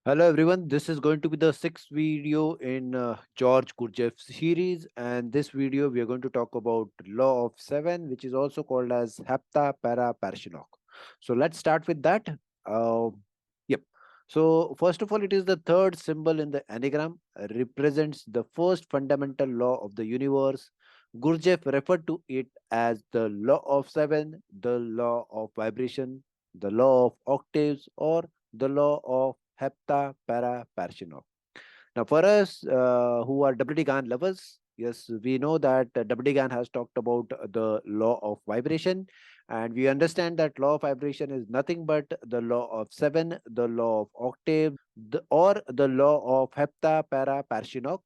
Hello everyone, this is going to be the sixth video in George Gurdjieff series, and this video we are going to talk about law of seven, which is also called as Heptaparaparshinokh. So let's start with that. Uh, yep. So first of all, it is the third symbol in the anagram, represents the first fundamental law of the universe. Gurdjieff referred to it as the law of seven, the law of vibration, the law of octaves, or the law of Heptaparaparshinokh. Now, for us who are WD Gann lovers, yes, we know that WD Gann has talked about the law of vibration, and we understand that law of vibration is nothing but the law of seven, the law of octave, or the law of Heptaparaparshinokh.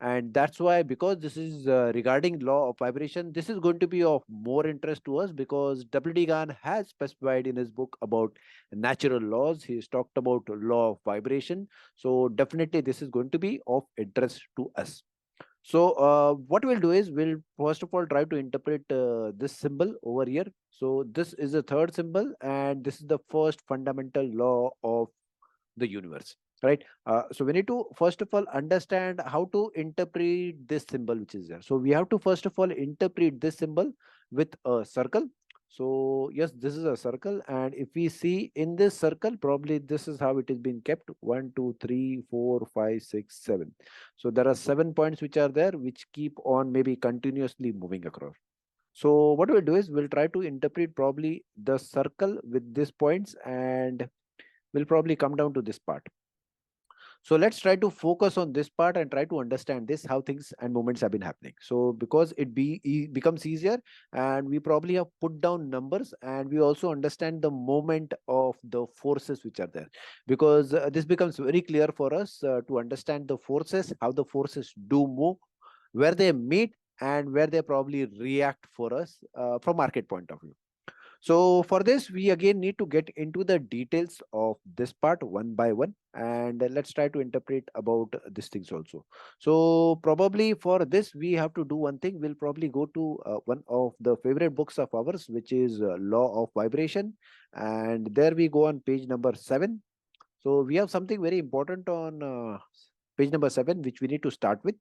And that's why, because this is regarding law of vibration, this is going to be of more interest to us, because WD Gann has specified in his book about natural laws. He's talked about law of vibration, so definitely this is going to be of interest to us. So what we'll do is, we'll first of all try to interpret this symbol over here. So this is the third symbol, and this is the first fundamental law of the universe, right? So we need to first of all understand how to interpret this symbol which is there. So we have to first of all interpret this symbol with a circle. So yes, this is a circle, and if we see in this circle, probably this is how it is being kept: 1 2 3 4 5 6 7. So there are 7 points which are there, which keep on maybe continuously moving across. So what we'll do is, we'll try to interpret probably the circle with these points, and we'll probably come down to this part. So let's try to focus on this part and try to understand this, how things and movements have been happening. So because becomes easier, and we probably have put down numbers, and we also understand the movement of the forces which are there, because this becomes very clear for us to understand the forces, how the forces do move, where they meet, and where they probably react for us from market point of view. So for this, we again need to get into the details of this part one by one, and let's try to interpret about these things also. So probably for this, we have to do one thing. We'll probably go to one of the favorite books of ours, which is Law of Vibration, and there we go on page number 7. So we have something very important on page number 7, which we need to start with,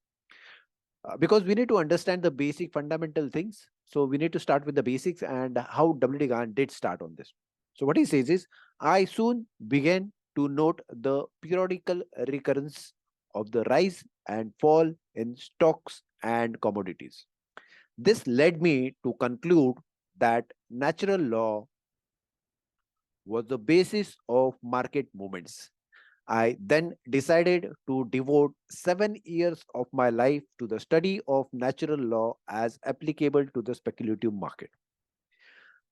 because we need to understand the basic fundamental things. So we need to start with the basics and how W.D. Gann did start on this. So what he says is, I soon began to note the periodical recurrence of the rise and fall in stocks and commodities. This led me to conclude that natural law was the basis of market movements. I then decided to devote 7 years of my life to the study of natural law as applicable to the speculative market.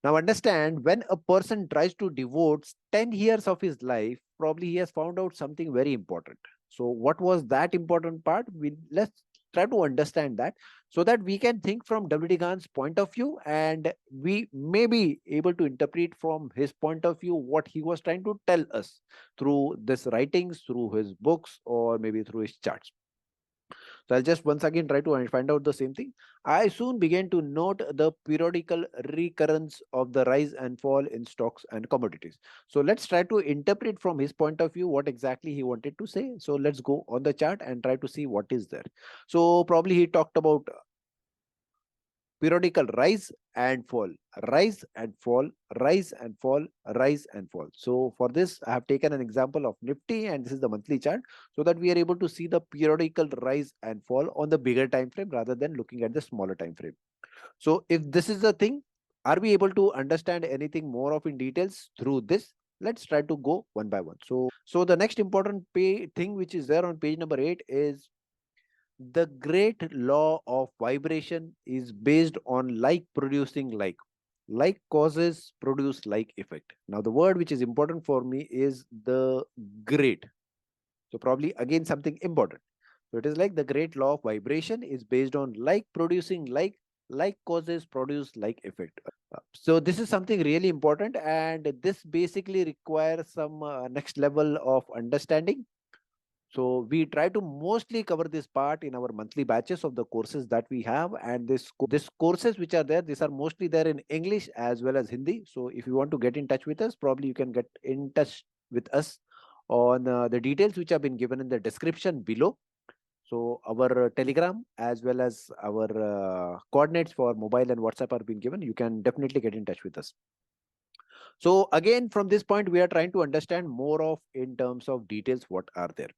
Now, understand, when a person tries to devote 10 years of his life, probably he has found out something very important. So, what was that important part? Let's try to understand that, so that we can think from W.D. Gann's point of view, and we may be able to interpret from his point of view what he was trying to tell us through this writings, through his books, or maybe through his charts. So I'll just once again try to find out the same thing. I soon began to note the periodical recurrence of the rise and fall in stocks and commodities. So let's try to interpret from his point of view what exactly he wanted to say. So let's go on the chart and try to see what is there. So probably he talked about periodical rise and fall, rise and fall, rise and fall, rise and fall. So for this, I have taken an example of Nifty, and this is the monthly chart, so that we are able to see the periodical rise and fall on the bigger time frame rather than looking at the smaller time frame. So if this is the thing, are we able to understand anything more of in details through this? Let's try to go one by one. So the next important thing which is there on page number 8 is, the great law of vibration is based on like producing like. Like causes produce like effect. Now, the word which is important for me is the great. So, probably again something important. So, it is like the great law of vibration is based on like producing like causes produce like effect. So, this is something really important, and this basically requires some next level of understanding. So we try to mostly cover this part in our monthly batches of the courses that we have, and this courses which are there, these are mostly there in English as well as Hindi. So if you want to get in touch with us, probably you can get in touch with us on the details which have been given in the description below. So our Telegram as well as our coordinates for mobile and WhatsApp are being given. You can definitely get in touch with us. So again, from this point, we are trying to understand more of in terms of details what are there.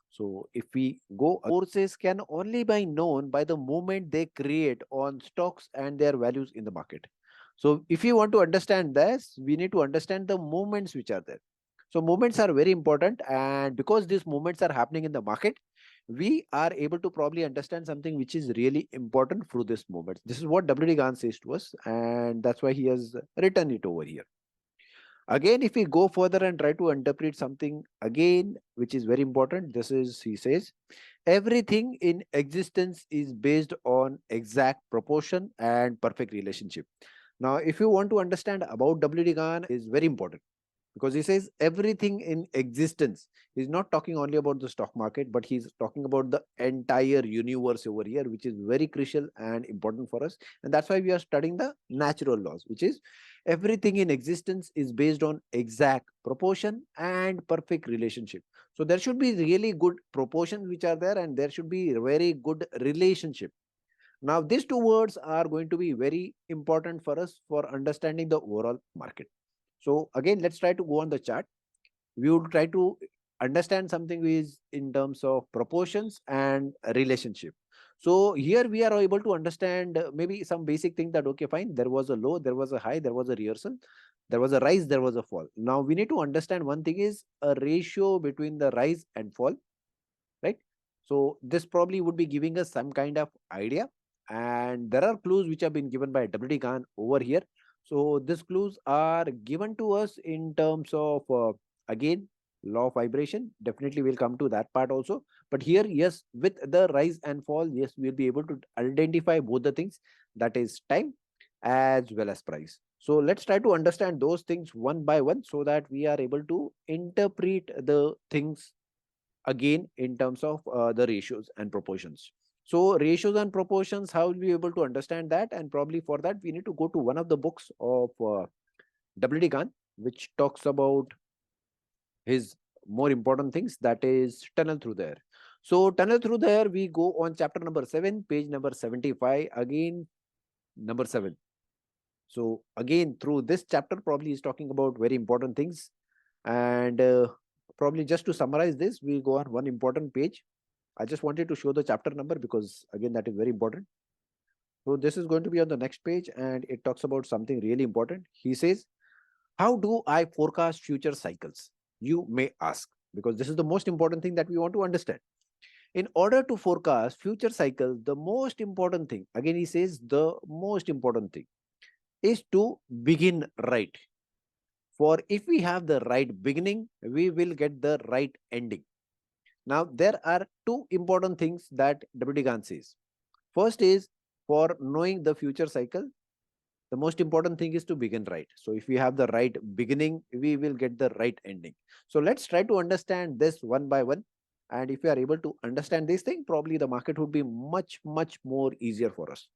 So if we go, forces can only be known by the movement they create on stocks and their values in the market. So if you want to understand this, we need to understand the movements which are there. So movements are very important, and because these movements are happening in the market, we are able to probably understand something which is really important through this movement. This is what WD Gann says to us, and that's why he has written it over here. Again, if we go further and try to interpret something again, which is very important, this is, he says, everything in existence is based on exact proportion and perfect relationship. Now, if you want to understand about WD Gann, is very important because he says everything in existence. He's not talking only about the stock market, but he's talking about the entire universe over here, which is very crucial and important for us. And that's why we are studying the natural laws, which is everything in existence is based on exact proportion and perfect relationship. So there should be really good proportions which are there, and there should be very good relationship. Now, these two words are going to be very important for us for understanding the overall market. So again, let's try to go on the chart. We would try to understand something is in terms of proportions and relationship. So here we are able to understand maybe some basic thing that, okay, fine, there was a low, there was a high, there was a reversal, there was a rise, there was a fall. Now we need to understand one thing is a ratio between the rise and fall, right? So this probably would be giving us some kind of idea. And there are clues which have been given by WD Gann over here. So these clues are given to us in terms of, again, law of vibration. Definitely we'll come to that part also. But here, yes, with the rise and fall, yes, we'll be able to identify both the things, that is time as well as price. So let's try to understand those things one by one so that we are able to interpret the things again in terms of the ratios and proportions. So ratios and proportions, how will we be able to understand that? And probably for that, we need to go to one of the books of WD Gann, which talks about his more important things, that is Tunnel Through the Air. So Tunnel Through the Air, we go on chapter number 7, page number 75, again, number 7. So again, through this chapter, probably is talking about very important things. And probably just to summarize this, we go on one important page. I just wanted to show the chapter number because again, that is very important. So this is going to be on the next page and it talks about something really important. He says, how do I forecast future cycles? You may ask, because this is the most important thing that we want to understand. In order to forecast future cycles, the most important thing, again, he says the most important thing is to begin right. For if we have the right beginning, we will get the right ending. Now, there are two important things that WD Gann says. First is, for knowing the future cycle, the most important thing is to begin right. So if we have the right beginning, we will get the right ending. So let's try to understand this one by one. And if we are able to understand this thing, probably the market would be much, much more easier for us.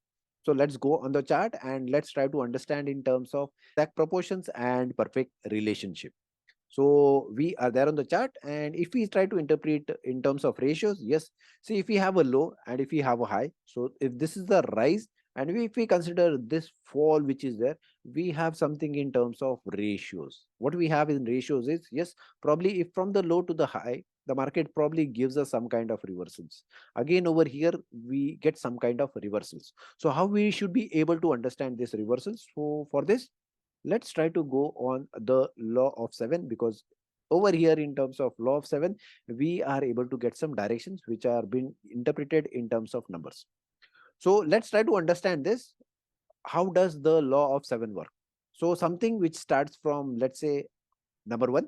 So let's go on the chart and let's try to understand in terms of exact proportions and perfect relationship. So we are there on the chart, and if we try to interpret in terms of ratios, yes, see, if we have a low and if we have a high, so if this is the rise and if we consider this fall which is there, we have something in terms of ratios. What we have in ratios is, yes, probably if from the low to the high, the market probably gives us some kind of reversals. Again, over here, we get some kind of reversals. So how we should be able to understand this reversals? So for this, let's try to go on the law of 7, because over here in terms of law of 7, we are able to get some directions which are being interpreted in terms of numbers. So let's try to understand this. How does the law of 7 work? So something which starts from, let's say, number 1.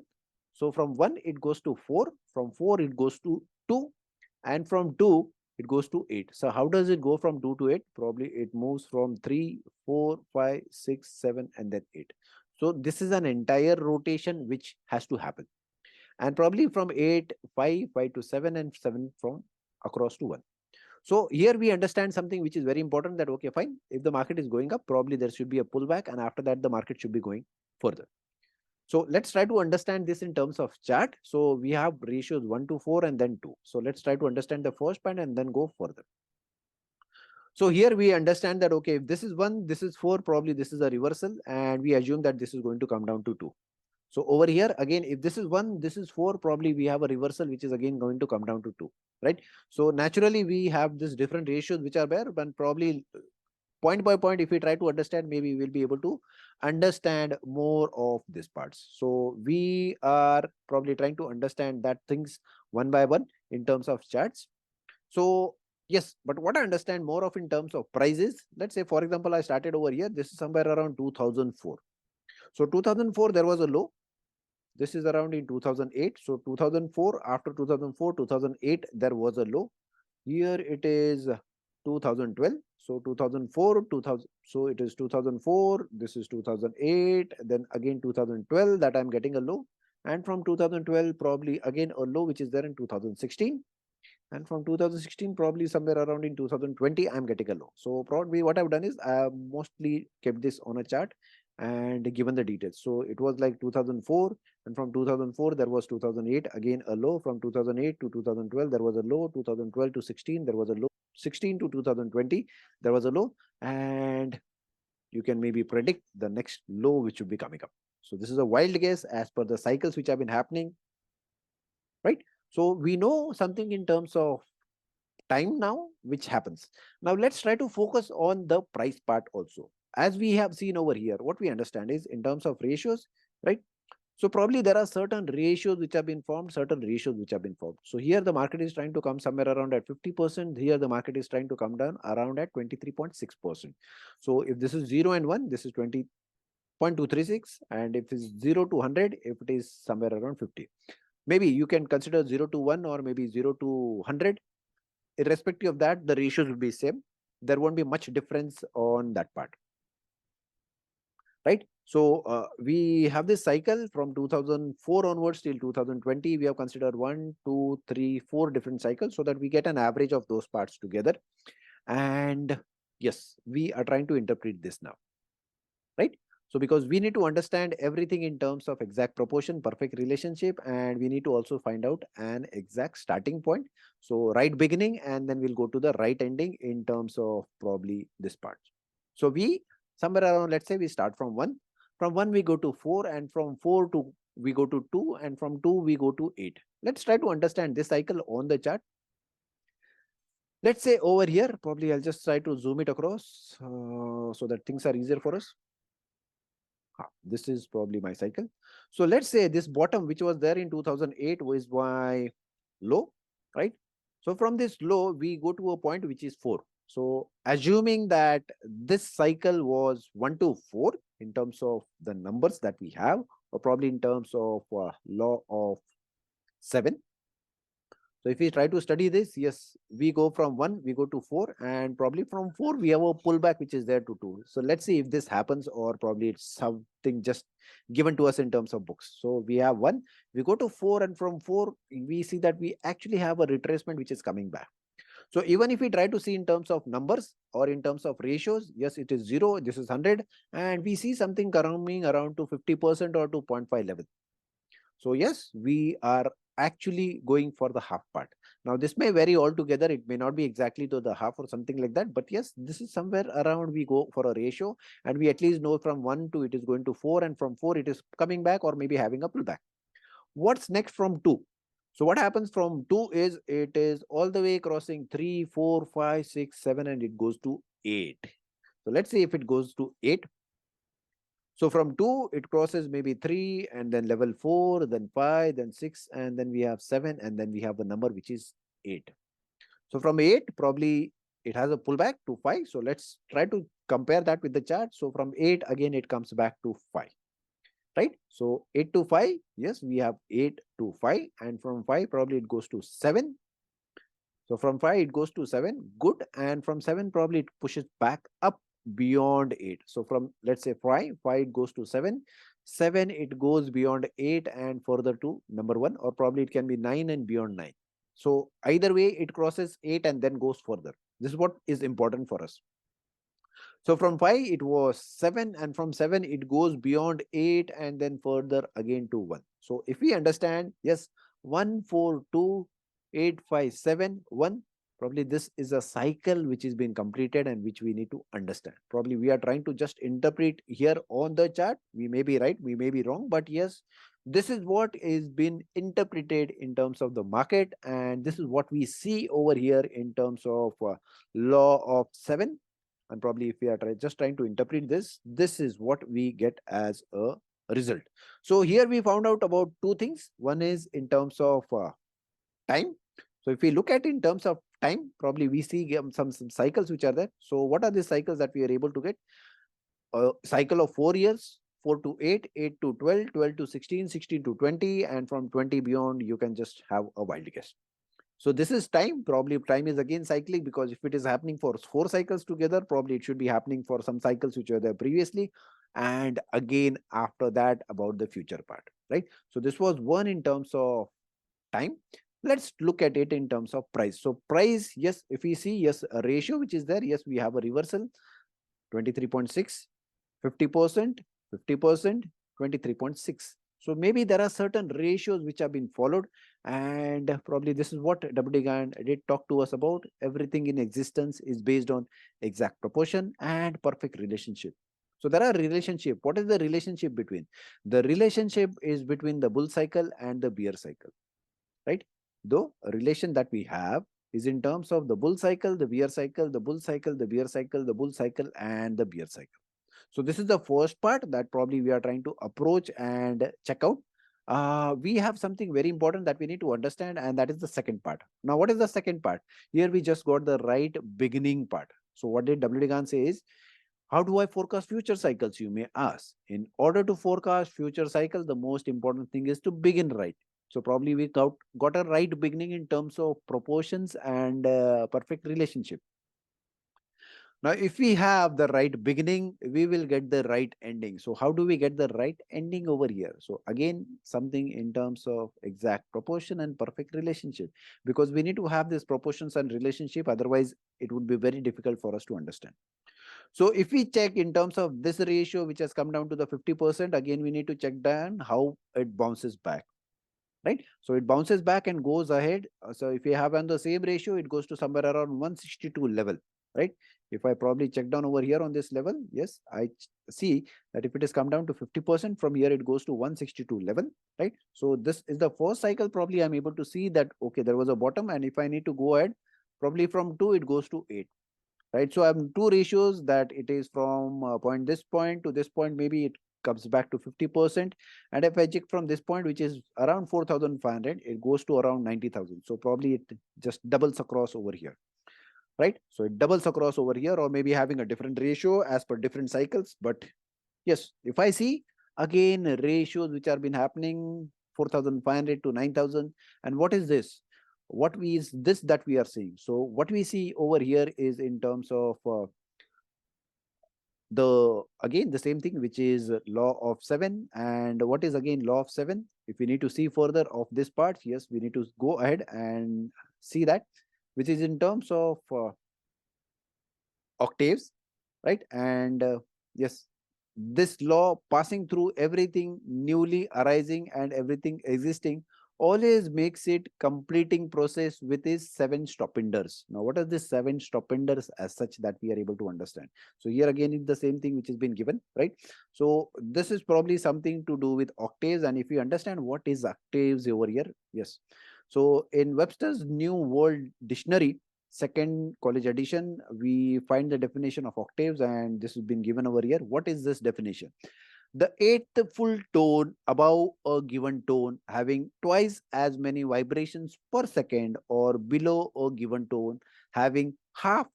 So from 1 it goes to 4, from 4 it goes to 2, and from 2 it goes to 8. So how does it go from 2 to 8? Probably it moves from 3, 4, 5, 6, 7, and then 8. So this is an entire rotation which has to happen. And probably from 8, 5, 5 to 7, and 7 from across to 1. So here we understand something which is very important, that, okay, fine, if the market is going up, probably there should be a pullback, and after that the market should be going further. So let's try to understand this in terms of chart. So we have ratios 1 to 4 and then 2. So let's try to understand the first point and then go further. So here we understand that, okay, if this is 1, this is 4, probably this is a reversal, and we assume that this is going to come down to 2. So over here, again, if this is 1, this is 4, probably we have a reversal, which is again going to come down to 2, right? So naturally, we have this different ratios which are there, but probably point by point, if we try to understand, maybe we'll be able to understand more of these parts. So we are probably trying to understand that things one by one in terms of charts. So yes, but what I understand more of in terms of prices, let's say, for example, I started over here. This is somewhere around 2004. So 2004, there was a low. This is around in 2008. So 2004, after 2004, 2008, there was a low. Here it is 2012. So 2004, 2000. So it is 2004. This is 2008. Then again 2012 that I'm getting a low. And from 2012, probably again a low, which is there in 2016. And from 2016, probably somewhere around in 2020, I'm getting a low. So probably what I've done is I have mostly kept this on a chart and given the details. So it was like 2004, and from 2004 there was 2008, again a low. From 2008 to 2012 there was a low. 2012 to 16 there was a low. 16 to 2020 there was a low, and you can maybe predict the next low which will be coming up. So this is a wild guess as per the cycles which have been happening, right? So we know something in terms of time now, which happens. Now let's try to focus on the price part also. As we have seen over here, what we understand is in terms of ratios, right? So probably there are certain ratios which have been formed, certain ratios which have been formed. So here the market is trying to come somewhere around at 50%. Here the market is trying to come down around at 23.6%. So if this is 0 and 1, this is 20.236. And if it's 0 to 100, if it is somewhere around 50. Maybe you can consider 0 to 1 or maybe 0 to 100. Irrespective of that, the ratios will be same. There won't be much difference on that part, right? So we have this cycle from 2004 onwards till 2020. We have considered 1, 2, 3, 4 different cycles so that we get an average of those parts together. And yes, we are trying to interpret this now, right? So because we need to understand everything in terms of exact proportion, perfect relationship, and we need to also find out an exact starting point. So right beginning, and then we'll go to the right ending in terms of probably this part. So we somewhere around, let's say we start from 1. From 1 we go to 4, and from 4 to we go to 2, and from 2 we go to 8. Let's try to understand this cycle on the chart. Let's say over here, probably I'll just try to zoom it across so that things are easier for us. This is probably my cycle. So let's say this bottom, which was there in 2008, was my low, right? So from this low, we go to a point which is 4. So assuming that this cycle was 1 to 4 in terms of the numbers that we have, or probably in terms of law of 7. So if we try to study this, yes, we go from 1, we go to 4, and probably from 4, we have a pullback which is there to 2. So let's see if this happens, or probably it's something just given to us in terms of books. So we have 1, we go to 4, and from 4, we see that we actually have a retracement which is coming back. So even if we try to see in terms of numbers or in terms of ratios, yes, it is 0, this is 100, and we see something coming around to 50% or to 0.5 level. So yes, we are actually going for the half part. Now this may vary altogether. It may not be exactly to the half or something like that. But yes, this is somewhere around we go for a ratio, and we at least know from 1 to it is going to 4, and from 4 it is coming back or maybe having a pullback. What's next from 2? So what happens from 2 is it is all the way crossing 3, 4, 5, 6, 7, and it goes to 8. So let's say if it goes to 8. So from 2, it crosses maybe 3, and then level 4, then 5, then 6, and then we have 7, and then we have a number which is 8. So from 8, probably it has a pullback to 5. So let's try to compare that with the chart. So from 8, again, it comes back to 5, right? So 8 to 5, yes, we have 8 to 5, and from 5, probably it goes to 7. So from 5, it goes to 7, good, and from 7, probably it pushes back up beyond 8. So from, let's say 5, it goes to 7, 7, it goes beyond 8 and further to number 1, or probably it can be 9 and beyond 9. So either way, it crosses 8 and then goes further. This is what is important for us. So from 5, it was 7, and from 7, it goes beyond 8, and then further again to 1. So if we understand, yes, 1, 4, 2, 8, 5, 7, 1, probably this is a cycle which is being completed and which we need to understand. Probably we are trying to just interpret here on the chart. We may be right, we may be wrong, but yes, this is what is been interpreted in terms of the market, and this is what we see over here in terms of law of 7. And probably if we are just trying to interpret this, this is what we get as a result. So here we found out about two things. One is in terms of time. So if we look at in terms of time, probably we see some cycles which are there. So what are the cycles that we are able to get? A cycle of 4 years, 4 to 8, 8 to 12, 12 to 16, 16 to 20, and from 20 beyond, you can just have a wild guess. So this is time. Probably time is again cyclic, because if it is happening for 4 cycles together, probably it should be happening for some cycles which were there previously. And again, after that, about the future part, right? So this was one in terms of time. Let's look at it in terms of price. So price, yes, if we see, yes, a ratio which is there, yes, we have a reversal, 23.6, 50%, 50%, 23.6. So maybe there are certain ratios which have been followed, and probably this is what WD Gann did talk to us about. Everything in existence is based on exact proportion and perfect relationship. So there are relationship. What is the relationship between? The relationship is between the bull cycle and the bear cycle, right? Though a relation that we have is in terms of the bull cycle, the bear cycle, the bull cycle, the bear cycle, the bull cycle, and the bear cycle. So this is the first part that probably we are trying to approach and check out. We have something very important that we need to understand, and that is the second part. Now, what is the second part? Here we just got the right beginning part. So what did WD Gann say is, how do I forecast future cycles, you may ask? In order to forecast future cycle, the most important thing is to begin right. So probably we got a right beginning in terms of proportions and perfect relationship. Now, if we have the right beginning, we will get the right ending. So how do we get the right ending over here? So again, something in terms of exact proportion and perfect relationship, because we need to have these proportions and relationship. Otherwise, it would be very difficult for us to understand. So if we check in terms of this ratio, which has come down to the 50%, again, we need to check down how it bounces back, right? So it bounces back and goes ahead. So if we have on the same ratio, it goes to somewhere around 162 level, right? If I probably check down over here on this level, yes, I see that if it has come down to 50%, from here it goes to 162 level, right? So this is the first cycle. Probably I'm able to see that, okay, there was a bottom, and if I need to go ahead, probably from 2, it goes to 8. Right, so I have two ratios, that it is from this point to this point, maybe it comes back to 50%. And if I check from this point, which is around 4,500, it goes to around 90,000. So probably it just doubles across over here, right? So it doubles across over here, or maybe having a different ratio as per different cycles. But yes, if I see again ratios which have been happening, 4,500 to 9,000. And what is this? What is this that we are seeing? So what we see over here is in terms of again the same thing, which is law of 7. And what is again law of 7? If we need to see further of this part, yes, we need to go ahead and see that, which is in terms of octaves, right? And yes, this law passing through everything newly arising and everything existing always makes it completing process with its 7 stopinders. Now, what are the 7 stopinders as such that we are able to understand? So here again, it's the same thing which has been given, right? So this is probably something to do with octaves. And if you understand what is octaves over here, yes. So in Webster's New World Dictionary, second college edition, we find the definition of octaves, and this has been given over here. What is this definition? The eighth full tone above a given tone having twice as many vibrations per second, or below a given tone having half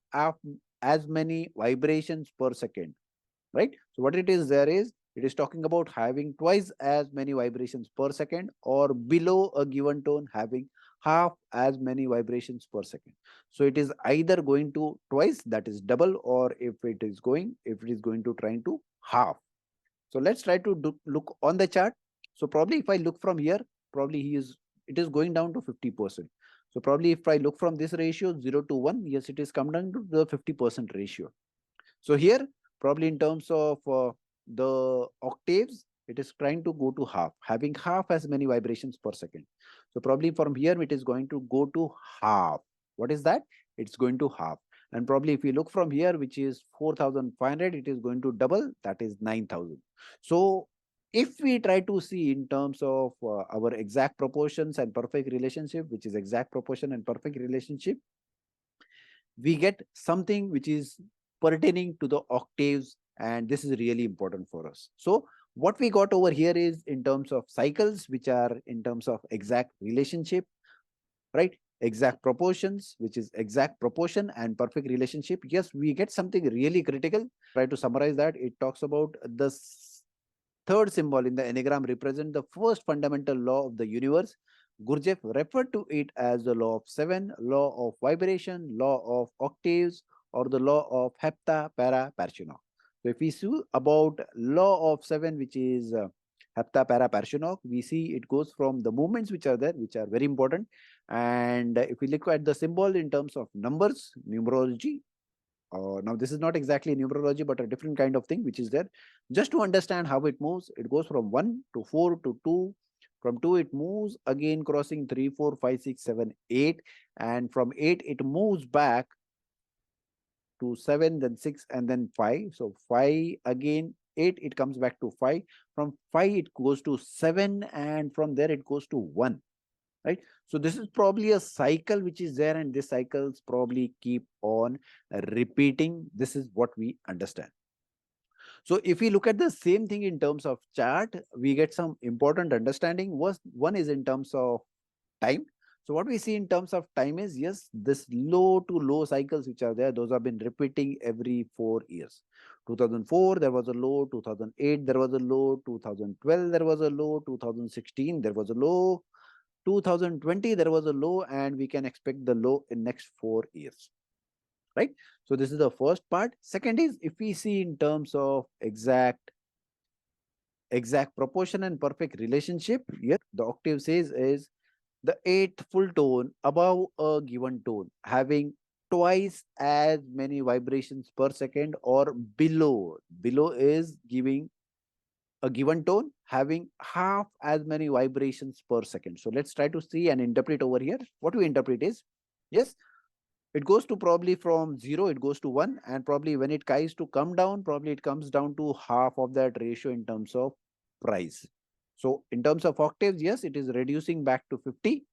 as many vibrations per second, right? So what it is there is, it is talking about having twice as many vibrations per second, or below a given tone having half as many vibrations per second. So it is either going to twice, that is double, or if it is going to trying to half. So let's try to look on the chart. So probably if I look from here, probably it is going down to 50%. So probably if I look from this ratio 0 to 1, yes, it is come down to the 50% ratio. So here, probably in terms of the octaves, it is trying to go to half, having half as many vibrations per second. So probably from here, it is going to go to half. What is that? It's going to half. And probably if you look from here, which is 4,500, it is going to double, that is 9,000. So if we try to see in terms of our exact proportions and perfect relationship, which is exact proportion and perfect relationship, we get something which is pertaining to the octaves, and this is really important for us. So what we got over here is in terms of cycles, which are in terms of exact relationship, right? Exact proportions, which is exact proportion and perfect relationship. Yes, we get something really critical. Try to summarize that. It talks about the third symbol in the enneagram represent the first fundamental law of the universe. Gurdjieff referred to it as the law of seven, law of vibration, law of octaves, or the law of Heptaparaparshinokh. So if we see about law of seven, which is Heptaparaparshinokh, we see it goes from the movements which are there, which are very important. And if we look at the symbol in terms of numbers, numerology, now, this is not exactly numerology, but a different kind of thing which is there. Just to understand how it moves, it goes from 1 to 4 to 2. From 2, it moves again, crossing 3, 4, 5, 6, 7, 8. And from 8, it moves back to 7, then 6, and then 5. So 5 again, 8, it comes back to 5. From 5, it goes to 7, and from there, it goes to 1. Right? So this is probably a cycle which is there, and this cycles probably keep on repeating. This is what we understand. So if we look at the same thing in terms of chart, we get some important understanding. One is in terms of time. So what we see in terms of time is, yes, this low to low cycles which are there, those have been repeating every 4 years. 2004, there was a low. 2008, there was a low. 2012, there was a low. 2016, there was a low. 2020, there was a low, and we can expect the low in next 4 years, right? So this is the first part. Second is, if we see in terms of exact proportion and perfect relationship, here the octave says is the eighth full tone above a given tone having twice as many vibrations per second, or below is giving a given tone having half as many vibrations per second. So let's try to see and interpret over here. What we interpret is, yes, it goes to probably from 0, it goes to 1, and probably when it tries to come down, probably it comes down to half of that ratio in terms of price. So in terms of octaves, yes, it is reducing back to 50,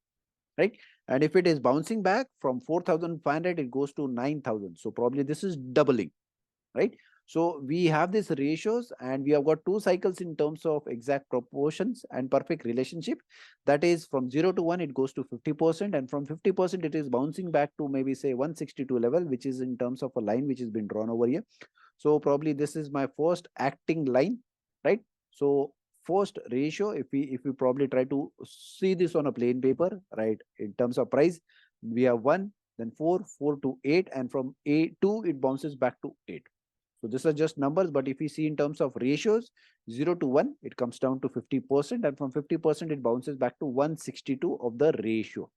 right? And if it is bouncing back from 4,500, it goes to 9,000. So probably this is doubling, right? So we have these ratios, and we have got two cycles in terms of exact proportions and perfect relationship. That is from 0 to 1, it goes to 50%, and from 50%, it is bouncing back to maybe say 162 level, which is in terms of a line which has been drawn over here. So probably this is my first acting line, right? So first ratio, if we probably try to see this on a plain paper, right, in terms of price, we have 1, then 4, 4 to 8, and from 8 2, it bounces back to 8. So these are just numbers, but if we see in terms of ratios, 0 to 1, it comes down to 50%, and from 50%, it bounces back to 162 of the ratio.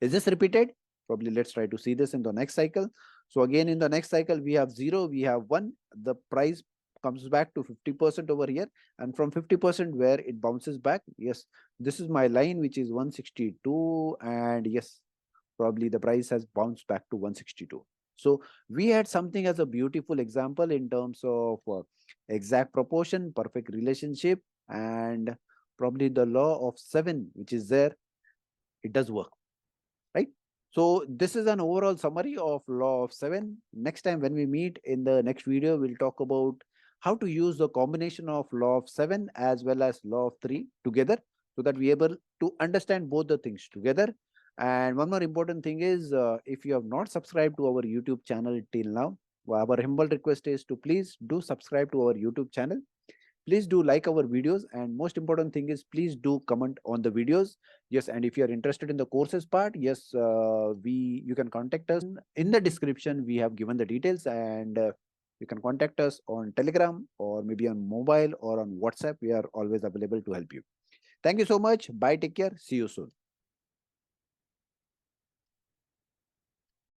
Is this repeated? Probably let's try to see this in the next cycle. So again, in the next cycle, we have 0, we have 1, the price comes back to 50% over here, and from 50% where it bounces back, yes, this is my line, which is 162, and yes, probably the price has bounced back to 162. So we had something as a beautiful example in terms of exact proportion, perfect relationship, and probably the law of seven, which is there, it does work, right? So this is an overall summary of law of seven. Next time when we meet in the next video, we'll talk about how to use the combination of law of seven as well as law of three together, so that we are able to understand both the things together. And one more important thing is, if you have not subscribed to our YouTube channel till now, our humble request is to please do subscribe to our YouTube channel. Please do like our videos, and most important thing is, please do comment on the videos. Yes, and if you are interested in the courses part, yes, you can contact us. In the description, we have given the details, and you can contact us on Telegram, or maybe on mobile, or on WhatsApp. We are always available to help you. Thank you so much. Bye. Take care. See you soon.